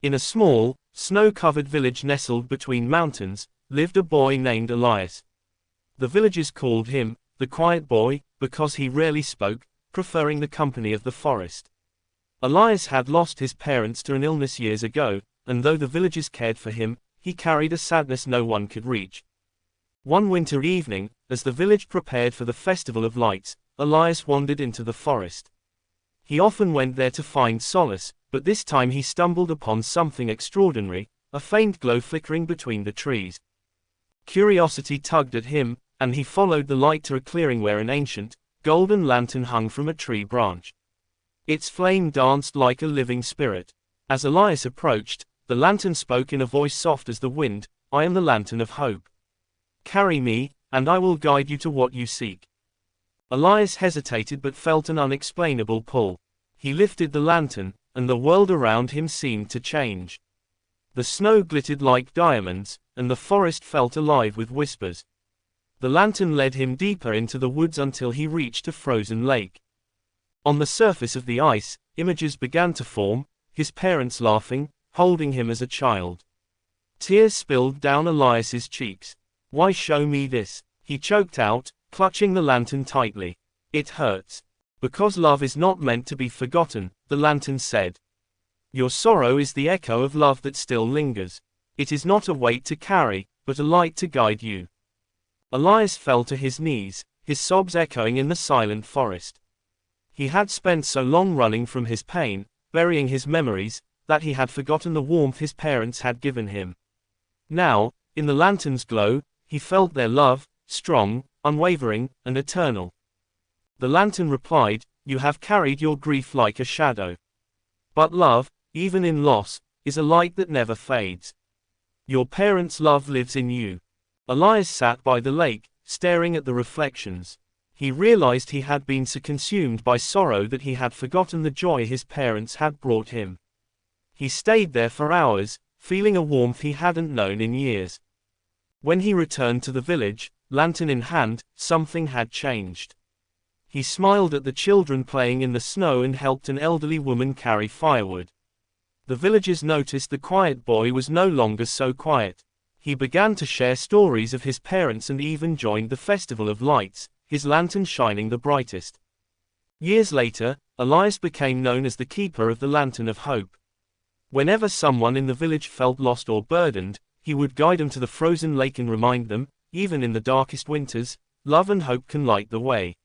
In a small, snow-covered village nestled between mountains, lived a boy named Elias. The villagers called him, the quiet boy, because he rarely spoke, preferring the company of the forest. Elias had lost his parents to an illness years ago, and though the villagers cared for him, he carried a sadness no one could reach. One winter evening, as the village prepared for the Festival of Lights, Elias wandered into the forest. He often went there to find solace, but this time he stumbled upon something extraordinary, a faint glow flickering between the trees. Curiosity tugged at him, and he followed the light to a clearing where an ancient, golden lantern hung from a tree branch. Its flame danced like a living spirit. As Elias approached, the lantern spoke in a voice soft as the wind, "I am the lantern of hope. Carry me, and I will guide you to what you seek." Elias hesitated but felt an unexplainable pull. He lifted the lantern, and the world around him seemed to change. The snow glittered like diamonds, and the forest felt alive with whispers. The lantern led him deeper into the woods until he reached a frozen lake. On the surface of the ice, images began to form, his parents laughing, holding him as a child. Tears spilled down Elias's cheeks. "Why show me this?" he choked out, clutching the lantern tightly. "It hurts. Because love is not meant to be forgotten," the lantern said. "Your sorrow is the echo of love that still lingers. It is not a weight to carry, but a light to guide you." Elias fell to his knees, his sobs echoing in the silent forest. He had spent so long running from his pain, burying his memories, that he had forgotten the warmth his parents had given him. Now, in the lantern's glow, he felt their love, strong, unwavering, and eternal. The lantern replied, "You have carried your grief like a shadow. But love, even in loss, is a light that never fades. Your parents' love lives in you." Elias sat by the lake, staring at the reflections. He realized he had been so consumed by sorrow that he had forgotten the joy his parents had brought him. He stayed there for hours, feeling a warmth he hadn't known in years. When he returned to the village, lantern in hand, something had changed. He smiled at the children playing in the snow and helped an elderly woman carry firewood. The villagers noticed the quiet boy was no longer so quiet. He began to share stories of his parents and even joined the Festival of Lights, his lantern shining the brightest. Years later, Elias became known as the keeper of the lantern of hope. Whenever someone in the village felt lost or burdened, he would guide them to the frozen lake and remind them, even in the darkest winters, love and hope can light the way.